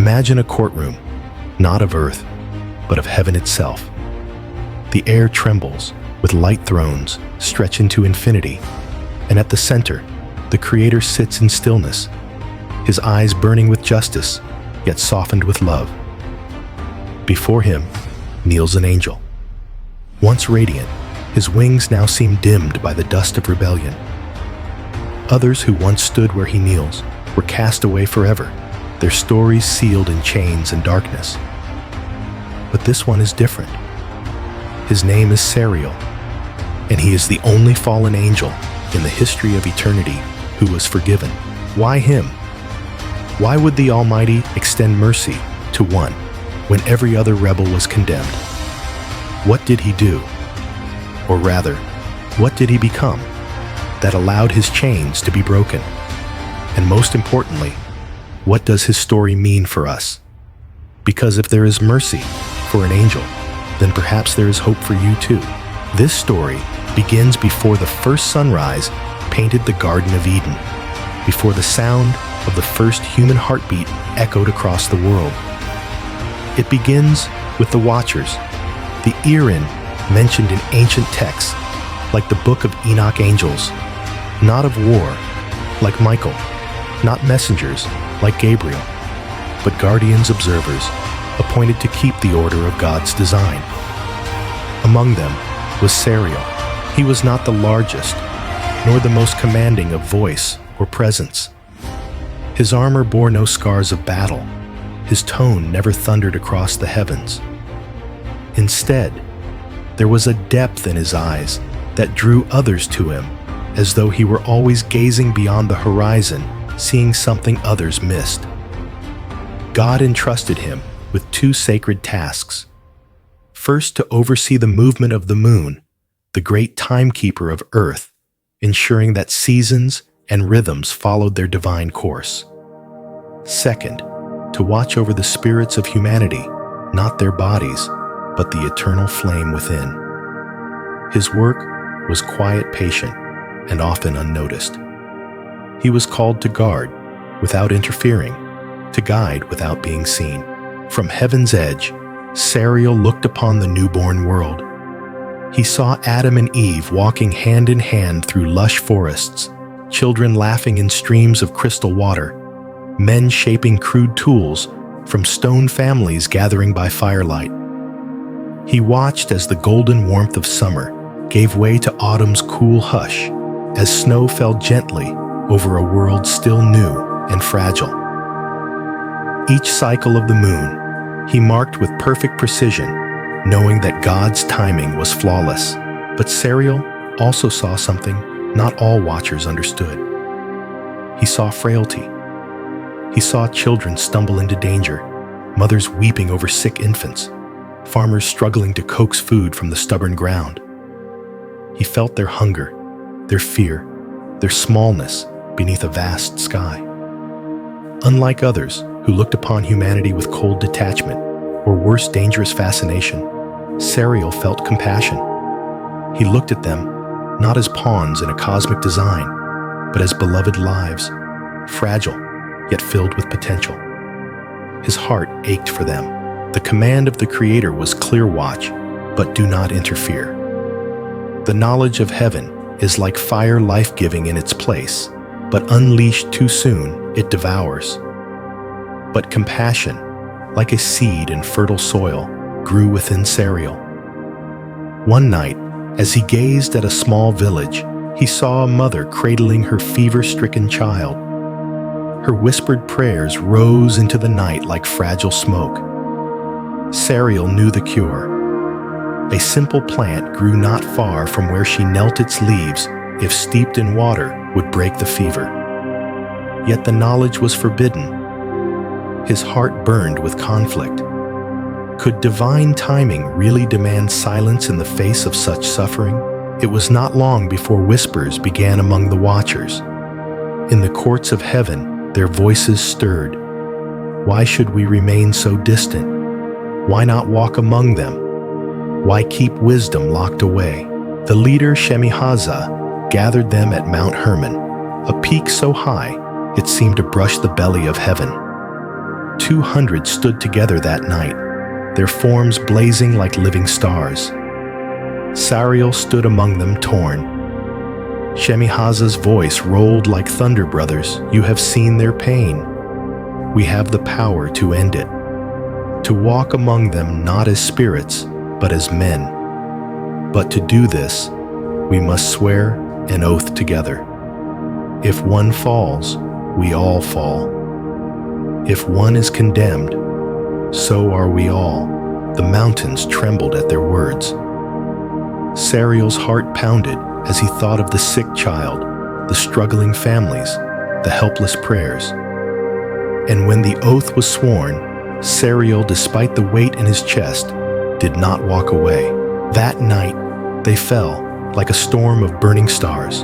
Imagine a courtroom, not of earth, but of heaven itself. The air trembles, with light thrones stretch into infinity, and at the center, the Creator sits in stillness, his eyes burning with justice, yet softened with love. Before him kneels an angel. Once radiant, his wings now seem dimmed by the dust of rebellion. Others who once stood where he kneels were cast away forever, their stories sealed in chains and darkness. But this one is different. His name is Sariel, and he is the only fallen angel in the history of eternity who was forgiven. Why him? Why would the Almighty extend mercy to one when every other rebel was condemned? What did he do? Or rather, what did he become that allowed his chains to be broken? And most importantly, what does his story mean for us? Because if there is mercy for an angel, then perhaps there is hope for you too. This story begins before the first sunrise painted the Garden of Eden, before the sound of the first human heartbeat echoed across the world. It begins with the Watchers, the Erin mentioned in ancient texts, like the Book of Enoch angels, not of war, like Michael, not messengers, like Gabriel, but guardians observers, appointed to keep the order of God's design. Among them was Sariel. He was not the largest, nor the most commanding of voice or presence. His armor bore no scars of battle. His tone never thundered across the heavens. Instead, there was a depth in his eyes that drew others to him, as though he were always gazing beyond the horizon, seeing something others missed. God entrusted him with two sacred tasks. First, to oversee the movement of the moon, the great timekeeper of earth, ensuring that seasons and rhythms followed their divine course. Second, to watch over the spirits of humanity, not their bodies, but the eternal flame within. His work was quiet, patient, and often unnoticed. He was called to guard without interfering, to guide without being seen. From heaven's edge, Sariel looked upon the newborn world. He saw Adam and Eve walking hand in hand through lush forests, children laughing in streams of crystal water, men shaping crude tools from stone families gathering by firelight. He watched as the golden warmth of summer gave way to autumn's cool hush, as snow fell gently over a world still new and fragile. Each cycle of the moon, he marked with perfect precision, knowing that God's timing was flawless. But Sariel also saw something not all watchers understood. He saw frailty. He saw children stumble into danger, mothers weeping over sick infants, farmers struggling to coax food from the stubborn ground. He felt their hunger, their fear, their smallness beneath a vast sky. Unlike others who looked upon humanity with cold detachment or worse, dangerous fascination, Sariel felt compassion. He looked at them not as pawns in a cosmic design, but as beloved lives, fragile yet filled with potential. His heart ached for them. The command of the Creator was clear: watch, but do not interfere. The knowledge of heaven is like fire, life-giving in its place, but unleashed too soon, it devours. But compassion, like a seed in fertile soil, grew within Sariel. One night, as he gazed at a small village, he saw a mother cradling her fever-stricken child. Her whispered prayers rose into the night like fragile smoke. Sariel knew the cure. A simple plant grew not far from where she knelt. Its leaves, if steeped in water, would break the fever. Yet the knowledge was forbidden. His heart burned with conflict. Could divine timing really demand silence in the face of such suffering? It was not long before whispers began among the watchers. In the courts of heaven, their voices stirred. Why should we remain so distant? Why not walk among them? Why keep wisdom locked away? The leader Shemihaza gathered them at Mount Hermon, a peak so high it seemed to brush the belly of heaven. 200 stood together that night, their forms blazing like living stars. Sariel stood among them torn. Shemihaza's voice rolled like thunder. Brothers, you have seen their pain. We have the power to end it, to walk among them not as spirits, but as men. But to do this, we must swear an oath together. If one falls, we all fall. If one is condemned, so are we all. The mountains trembled at their words. Sariel's heart pounded as he thought of the sick child, the struggling families, the helpless prayers. And when the oath was sworn, Sariel, despite the weight in his chest, did not walk away. That night, they fell like a storm of burning stars.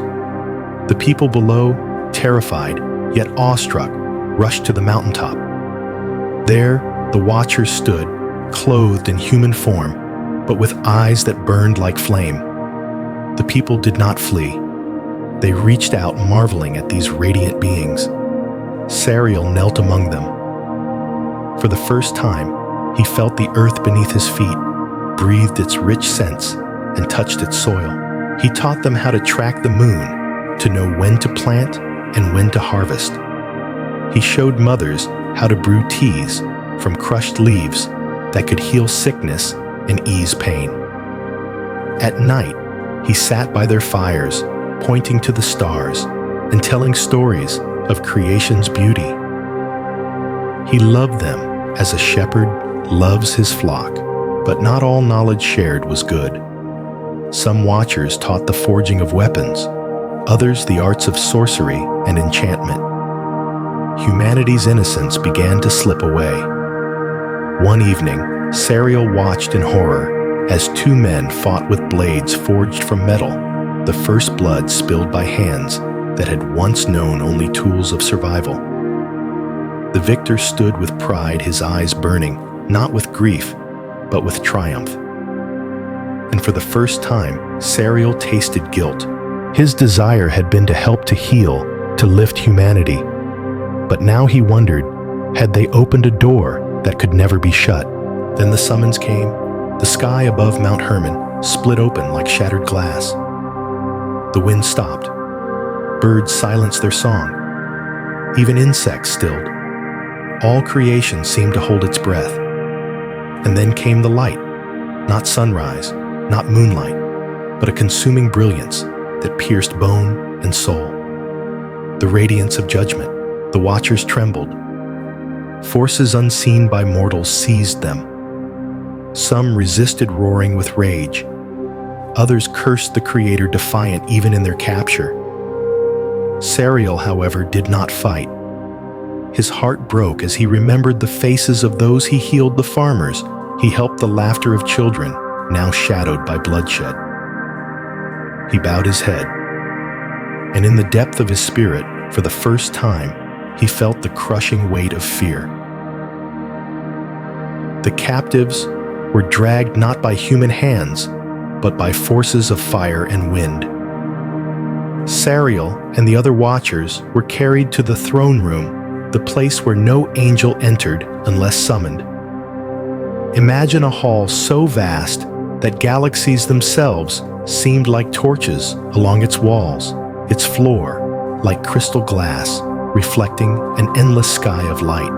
The people below, terrified yet awestruck, rushed to the mountaintop. There, the watchers stood, clothed in human form, but with eyes that burned like flame. The people did not flee. They reached out, marveling at these radiant beings. Sariel knelt among them. For the first time, he felt the earth beneath his feet, breathed its rich scents, and touched its soil. He taught them how to track the moon, to know when to plant and when to harvest. He showed mothers how to brew teas from crushed leaves that could heal sickness and ease pain. At night, he sat by their fires, pointing to the stars and telling stories of creation's beauty. He loved them as a shepherd loves his flock, but not all knowledge shared was good. Some watchers taught the forging of weapons, others the arts of sorcery and enchantment. Humanity's innocence began to slip away. One evening, Sariel watched in horror as two men fought with blades forged from metal, the first blood spilled by hands that had once known only tools of survival. The victor stood with pride, his eyes burning, not with grief, but with triumph. And for the first time, Sariel tasted guilt. His desire had been to help, to heal, to lift humanity. But now he wondered, had they opened a door that could never be shut? Then the summons came. The sky above Mount Hermon split open like shattered glass. The wind stopped. Birds silenced their song. Even insects stilled. All creation seemed to hold its breath. And then came the light, not sunrise, not moonlight, but a consuming brilliance that pierced bone and soul. The radiance of judgment. The watchers trembled. Forces unseen by mortals seized them. Some resisted, roaring with rage. Others cursed the Creator, defiant even in their capture. Sariel, however, did not fight. His heart broke as he remembered the faces of those he healed, the farmers. He helped the laughter of children, now shadowed by bloodshed. He bowed his head, and in the depth of his spirit, for the first time, he felt the crushing weight of fear. The captives were dragged not by human hands, but by forces of fire and wind. Sariel and the other watchers were carried to the throne room, the place where no angel entered unless summoned. Imagine a hall so vast that galaxies themselves seemed like torches along its walls, its floor like crystal glass, reflecting an endless sky of light.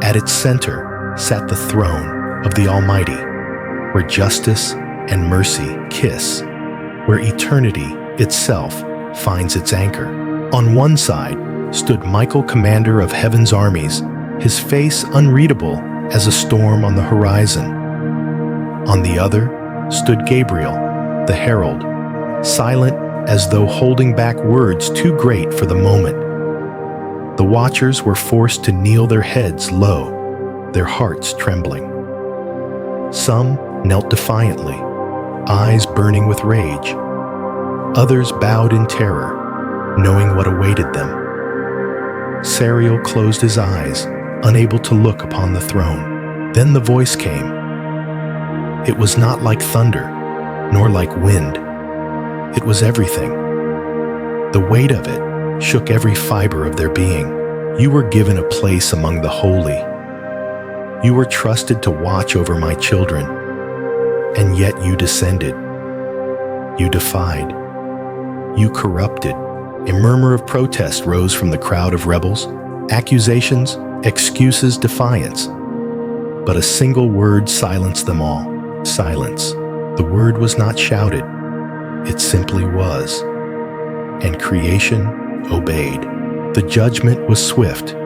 At its center sat the throne of the Almighty, where justice and mercy kiss, where eternity itself finds its anchor. On one side stood Michael, commander of heaven's armies, his face unreadable as a storm on the horizon. On the other stood Gabriel, the herald, silent as though holding back words too great for the moment. The watchers were forced to kneel, their heads low, their hearts trembling. Some knelt defiantly, eyes burning with rage. Others bowed in terror, knowing what awaited them. Sariel closed his eyes, unable to look upon the throne. Then the voice came. It was not like thunder, nor like wind. It was everything. The weight of it shook every fiber of their being. You were given a place among the holy, You were trusted to watch over my children, and yet you descended. You defied. You corrupted. A murmur of protest rose from the crowd of rebels. Accusations, excuses, defiance. But a single word silenced them all. Silence. The word was not shouted. It simply was. And creation obeyed. The judgment was swift.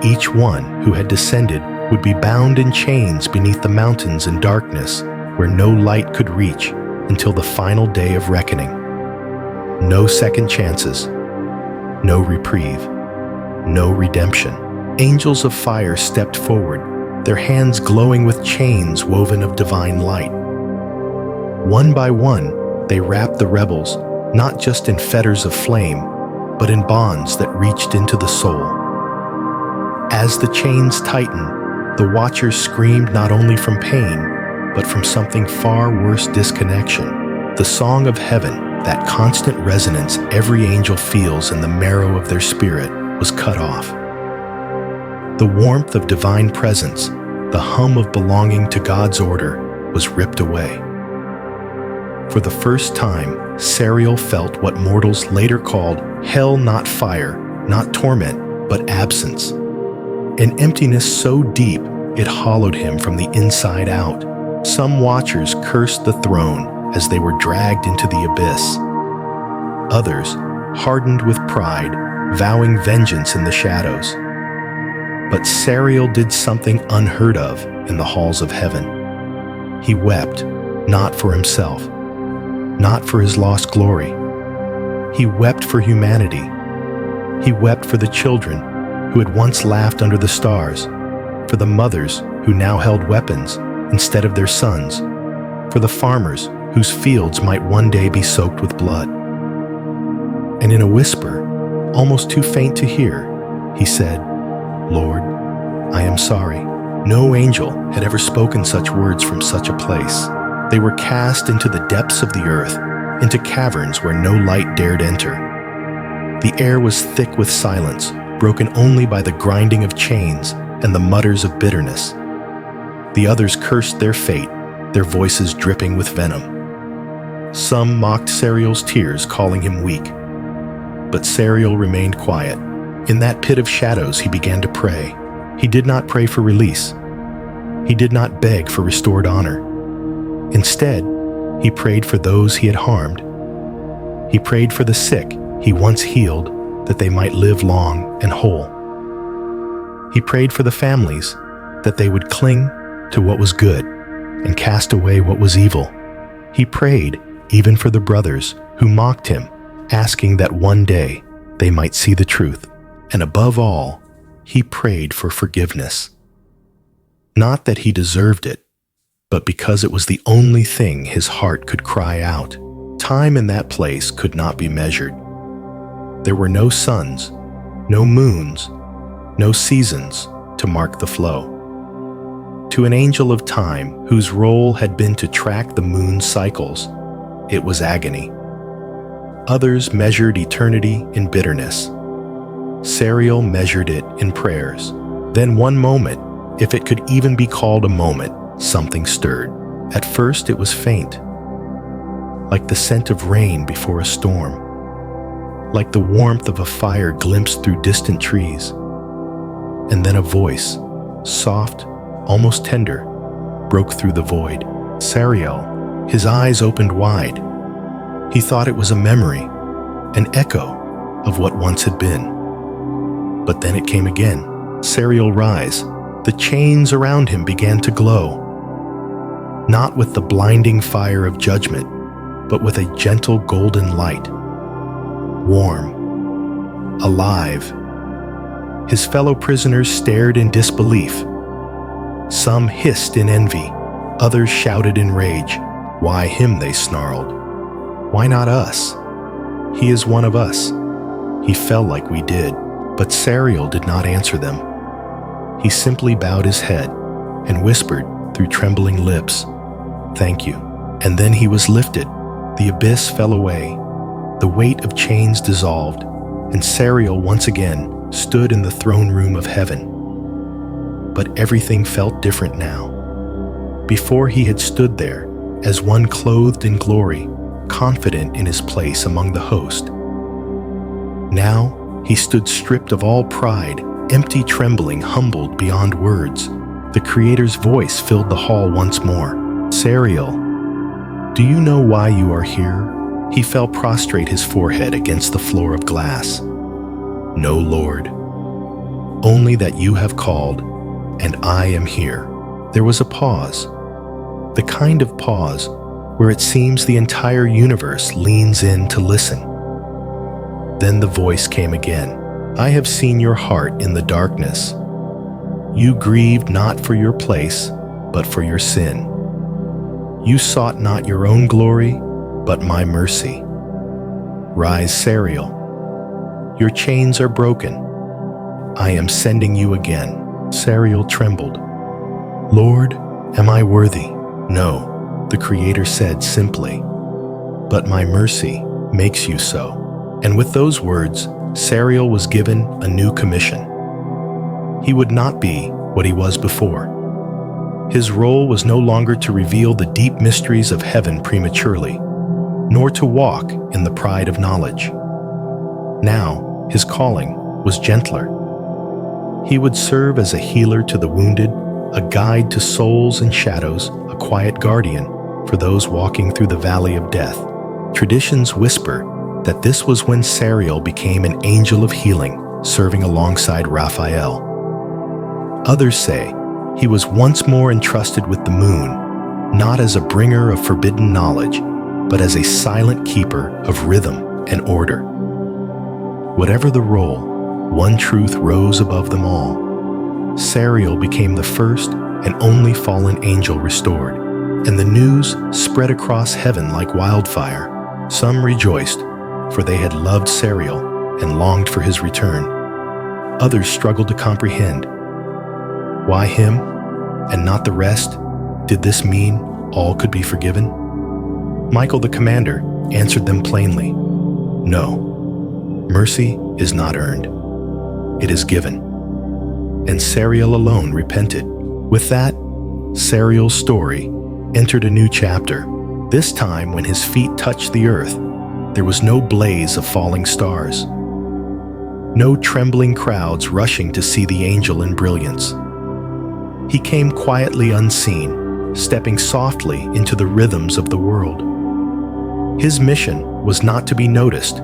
Each one who had descended would be bound in chains beneath the mountains in darkness where no light could reach until the final day of reckoning. No second chances. No reprieve. No redemption. Angels of fire stepped forward, their hands glowing with chains woven of divine light. One by one, they wrapped the rebels, not just in fetters of flame, but in bonds that reached into the soul. As the chains tightened, the watchers screamed not only from pain, but from something far worse: disconnection. The song of heaven, that constant resonance every angel feels in the marrow of their spirit, was cut off. The warmth of divine presence, the hum of belonging to God's order, was ripped away. For the first time, Sariel felt what mortals later called hell, not fire, not torment, but absence. An emptiness so deep it hollowed him from the inside out. Some watchers cursed the throne as they were dragged into the abyss. Others, hardened with pride, vowing vengeance in the shadows. But Sariel did something unheard of in the halls of heaven. He wept, not for himself, not for his lost glory. He wept for humanity. He wept for the children who had once laughed under the stars, for the mothers who now held weapons instead of their sons, for the farmers whose fields might one day be soaked with blood. And in a whisper, almost too faint to hear, he said, "Lord, I am sorry." No angel had ever spoken such words from such a place. They were cast into the depths of the earth, into caverns where no light dared enter. The air was thick with silence, broken only by the grinding of chains and the mutters of bitterness. The others cursed their fate, their voices dripping with venom. Some mocked Sariel's tears, calling him weak. But Sariel remained quiet. In that pit of shadows, he began to pray. He did not pray for release. He did not beg for restored honor. Instead, he prayed for those he had harmed. He prayed for the sick he once healed, that they might live long and whole. He prayed for the families, that they would cling to what was good and cast away what was evil. He prayed even for the brothers who mocked him, asking that one day they might see the truth. And above all, he prayed for forgiveness. Not that he deserved it, but because it was the only thing his heart could cry out. Time in that place could not be measured. There were no suns, no moons, no seasons to mark the flow. To an angel of time whose role had been to track the moon's cycles, it was agony. Others measured eternity in bitterness. Sariel measured it in prayers. Then one moment, if it could even be called a moment, something stirred. At first it was faint, like the scent of rain before a storm, like the warmth of a fire glimpsed through distant trees. And then a voice, soft, almost tender, broke through the void. Sariel, his eyes opened wide. He thought it was a memory, an echo of what once had been. But then it came again. Sariel, rise. The chains around him began to glow, not with the blinding fire of judgment, but with a gentle golden light. Warm, alive. His fellow prisoners stared in disbelief. Some hissed in envy, others shouted in rage. Why him, they snarled. Why not us? He is one of us. He fell like we did. But Sariel did not answer them. He simply bowed his head and whispered through trembling lips, "Thank you." And then he was lifted. The abyss fell away. The weight of chains dissolved, and Sariel once again stood in the throne room of heaven. but everything felt different now. Before he had stood there as one clothed in glory, confident in his place among the host. Now he stood stripped of all pride, empty, trembling, humbled beyond words. The Creator's voice filled the hall once more. "Sariel, do you know why you are here?" He fell prostrate, his forehead against the floor of glass. "No, Lord. Only that you have called, and I am here." There was a pause. The kind of pause where it seems the entire universe leans in to listen. Then the voice came again. "I have seen your heart in the darkness. You grieved not for your place, but for your sin. You sought not your own glory, but my mercy. Rise, Sariel. Your chains are broken. I am sending you again." Sariel trembled. "Lord, am I worthy?" "No," the Creator said simply, "but my mercy makes you so." And with those words, Sariel was given a new commission. He would not be what he was before. His role was no longer to reveal the deep mysteries of heaven prematurely, nor to walk in the pride of knowledge. Now, his calling was gentler. He would serve as a healer to the wounded, a guide to souls and shadows, a quiet guardian for those walking through the valley of death. Traditions whisper that this was when Sariel became an angel of healing, serving alongside Raphael. Others say he was once more entrusted with the moon, not as a bringer of forbidden knowledge, but as a silent keeper of rhythm and order. Whatever the role, one truth rose above them all. Sariel became the first and only fallen angel restored, and the news spread across heaven like wildfire. Some rejoiced, for they had loved Sariel and longed for his return. Others struggled to comprehend. Why him and not the rest? Did this mean all could be forgiven? Michael the commander answered them plainly. No, mercy is not earned. It is given. And Sariel alone repented. With that, Sariel's story entered a new chapter. This time, when his feet touched the earth, there was no blaze of falling stars, no trembling crowds rushing to see the angel in brilliance. He came quietly unseen, stepping softly into the rhythms of the world. His mission was not to be noticed,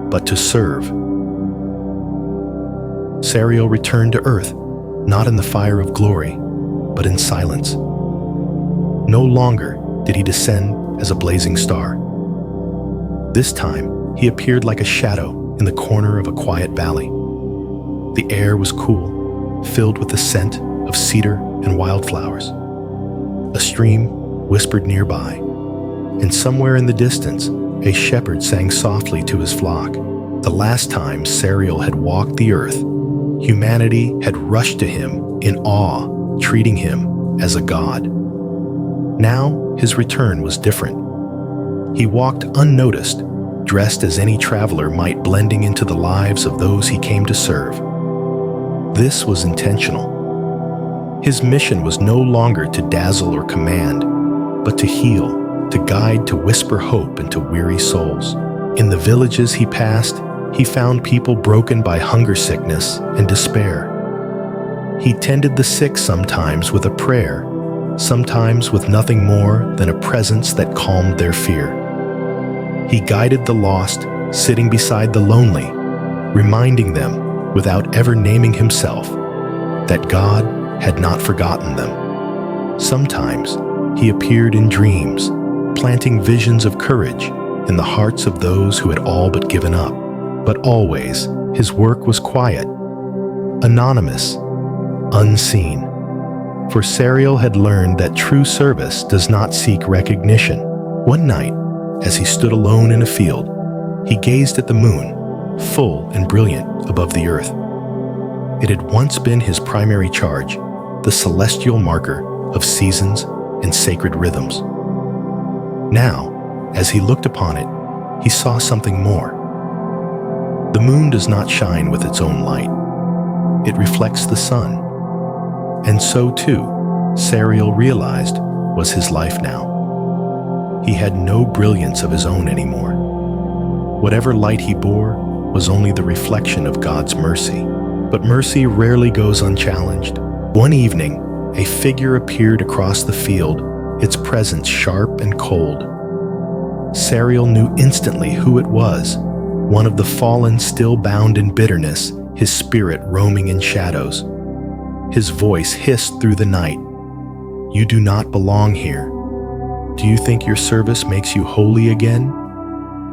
but to serve. Sariel returned to earth, not in the fire of glory, but in silence. No longer did he descend as a blazing star. This time, he appeared like a shadow in the corner of a quiet valley. The air was cool, filled with the scent of cedar and wildflowers. A stream whispered nearby, and somewhere in the distance, a shepherd sang softly to his flock. The last time Sariel had walked the earth, humanity had rushed to him in awe, treating him as a god. Now, his return was different. He walked unnoticed, dressed as any traveler might, blending into the lives of those he came to serve. This was intentional. His mission was no longer to dazzle or command, but to heal, to guide, to whisper hope into weary souls. In the villages he passed, he found people broken by hunger, sickness, and despair. He tended the sick sometimes with a prayer, sometimes with nothing more than a presence that calmed their fear. He guided the lost, sitting beside the lonely, reminding them, without ever naming himself, that God had not forgotten them. Sometimes he appeared in dreams, planting visions of courage in the hearts of those who had all but given up. But always, his work was quiet, anonymous, unseen. For Sariel had learned that true service does not seek recognition. One night, as he stood alone in a field, he gazed at the moon, full and brilliant above the earth. It had once been his primary charge, the celestial marker of seasons and sacred rhythms. Now, as he looked upon it, he saw something more. The moon does not shine with its own light. It reflects the sun. And And so too, Sariel realized, was his life now. He had no brilliance of his own anymore. Whatever light he bore was only the reflection of God's mercy. But mercy rarely goes unchallenged. One evening, a figure appeared across the field, its presence sharp and cold. Sariel knew instantly who it was, one of the fallen still bound in bitterness, his spirit roaming in shadows. His voice hissed through the night, "You do not belong here. Do you think your service makes you holy again?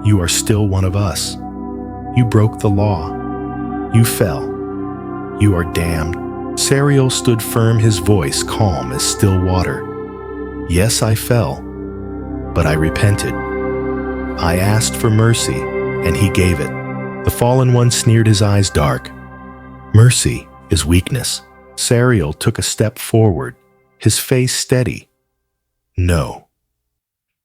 You are still one of us. You broke the law. You fell. You are damned." Sariel stood firm, his voice calm as still water. "Yes, I fell, but I repented. I asked for mercy, and he gave it." The fallen one sneered, his eyes dark. "Mercy is weakness." Sariel took a step forward, his face steady. "No.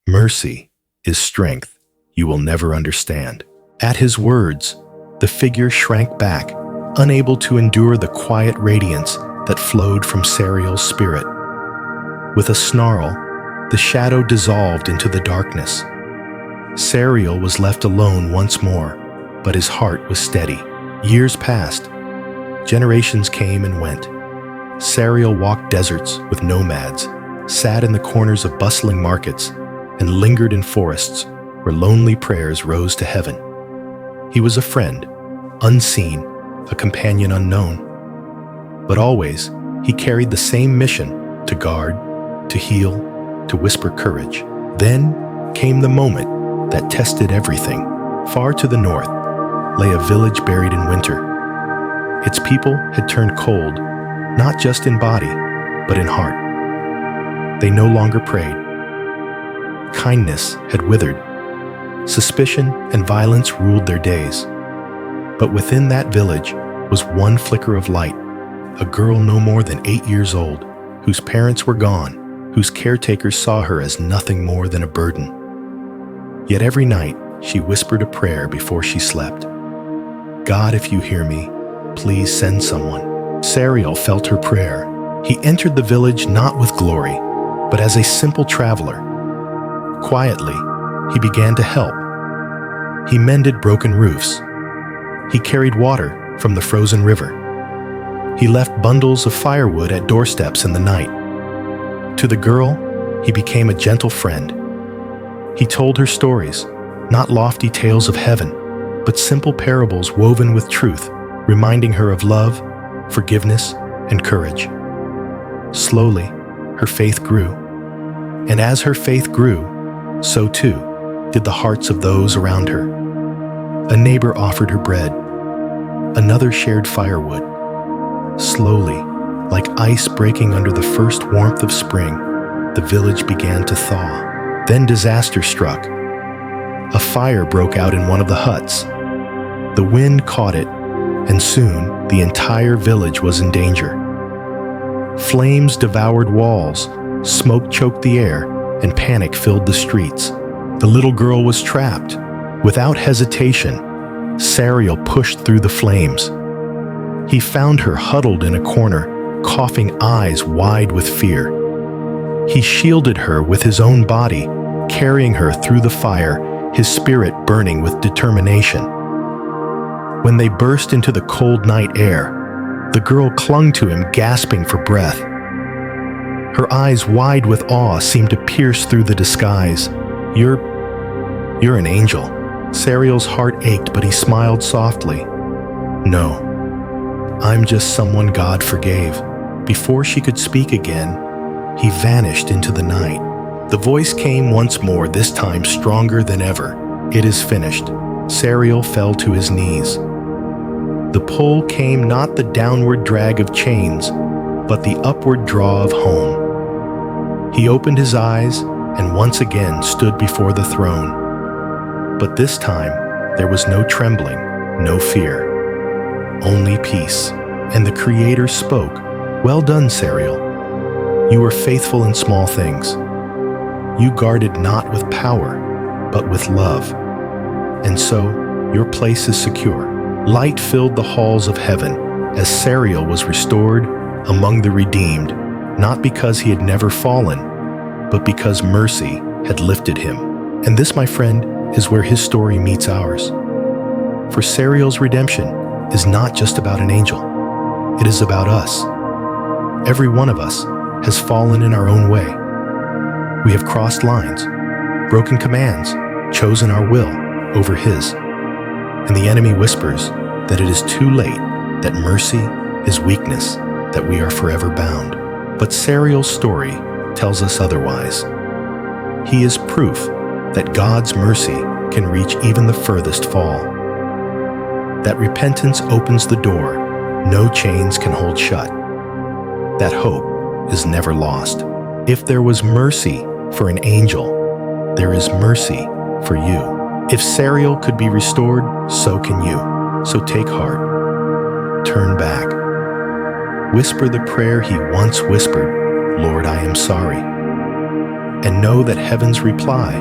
Mercy is strength you will never understand." At his words, the figure shrank back, unable to endure the quiet radiance that flowed from Sariel's spirit. With a snarl, the shadow dissolved into the darkness. Sariel was left alone once more, but his heart was steady. Years passed. Generations came and went. Sariel walked deserts with nomads, sat in the corners of bustling markets, and lingered in forests where lonely prayers rose to heaven. He was a friend, unseen, a companion unknown. But always, he carried the same mission: to guard, to heal, to whisper courage. Then came the moment that tested everything. Far to the north lay a village buried in winter. Its people had turned cold, not just in body, but in heart. They no longer prayed. Kindness had withered. Suspicion and violence ruled their days. But within that village was one flicker of light, a girl no more than 8 years old, whose parents were gone, whose caretakers saw her as nothing more than a burden. Yet every night, she whispered a prayer before she slept. "God, if you hear me, please send someone." Sariel felt her prayer. He entered the village not with glory, but as a simple traveler. Quietly, he began to help. He mended broken roofs. He carried water from the frozen river. He left bundles of firewood at doorsteps in the night. To the girl, he became a gentle friend. He told her stories, not lofty tales of heaven, but simple parables woven with truth, reminding her of love, forgiveness, and courage. Slowly, her faith grew. And as her faith grew, so too did the hearts of those around her. A neighbor offered her bread. Another shared firewood. Slowly, like ice breaking under the first warmth of spring, the village began to thaw. Then disaster struck. A fire broke out in one of the huts. The wind caught it, and soon the entire village was in danger. Flames devoured walls, smoke choked the air, and panic filled the streets. The little girl was trapped. Without hesitation, Sariel pushed through the flames. He found her huddled in a corner, coughing, eyes wide with fear. He shielded her with his own body, carrying her through the fire, his spirit burning with determination. When they burst into the cold night air, the girl clung to him, gasping for breath. Her eyes, wide with awe, seemed to pierce through the disguise. You're an angel." Sariel's heart ached, but he smiled softly. "No, I'm just someone God forgave." Before she could speak again, he vanished into the night. The voice came once more, this time stronger than ever. "It is finished." Sariel fell to his knees. The pull came not the downward drag of chains, but the upward draw of home. He opened his eyes and once again stood before the throne. But this time, there was no trembling, no fear, only peace. And the Creator spoke, "Well done, Sariel. You were faithful in small things. You guarded not with power, but with love. And so, your place is secure." Light filled the halls of heaven as Sariel was restored, among the redeemed, not because he had never fallen, but because mercy had lifted him. And this, my friend, is where his story meets ours. For Sariel's redemption is not just about an angel. It is about us. Every one of us has fallen in our own way. We have crossed lines, broken commands, chosen our will over his. And the enemy whispers that it is too late, that mercy is weakness, that we are forever bound. But Sariel's story tells us otherwise. He is proof that God's mercy can reach even the furthest fall. That repentance opens the door no chains can hold shut. That hope is never lost. If there was mercy for an angel, there is mercy for you. If Sariel could be restored, so can you. So take heart. Turn back. Whisper the prayer he once whispered, Lord, I am sorry. And know that heaven's reply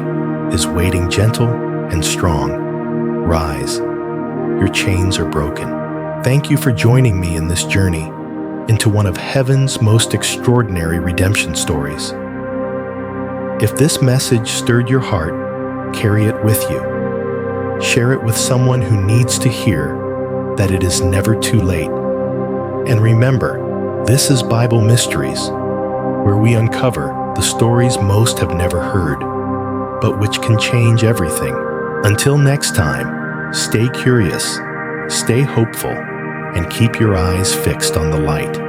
is waiting gentle and strong. Rise. Your chains are broken. Thank you for joining me in this journey into one of heaven's most extraordinary redemption stories. If this message stirred your heart, carry it with you. Share it with someone who needs to hear that it is never too late. And remember, this is Bible Mysteries, where we uncover the stories most have never heard, but which can change everything. Until next time, stay curious, stay hopeful, and keep your eyes fixed on the light.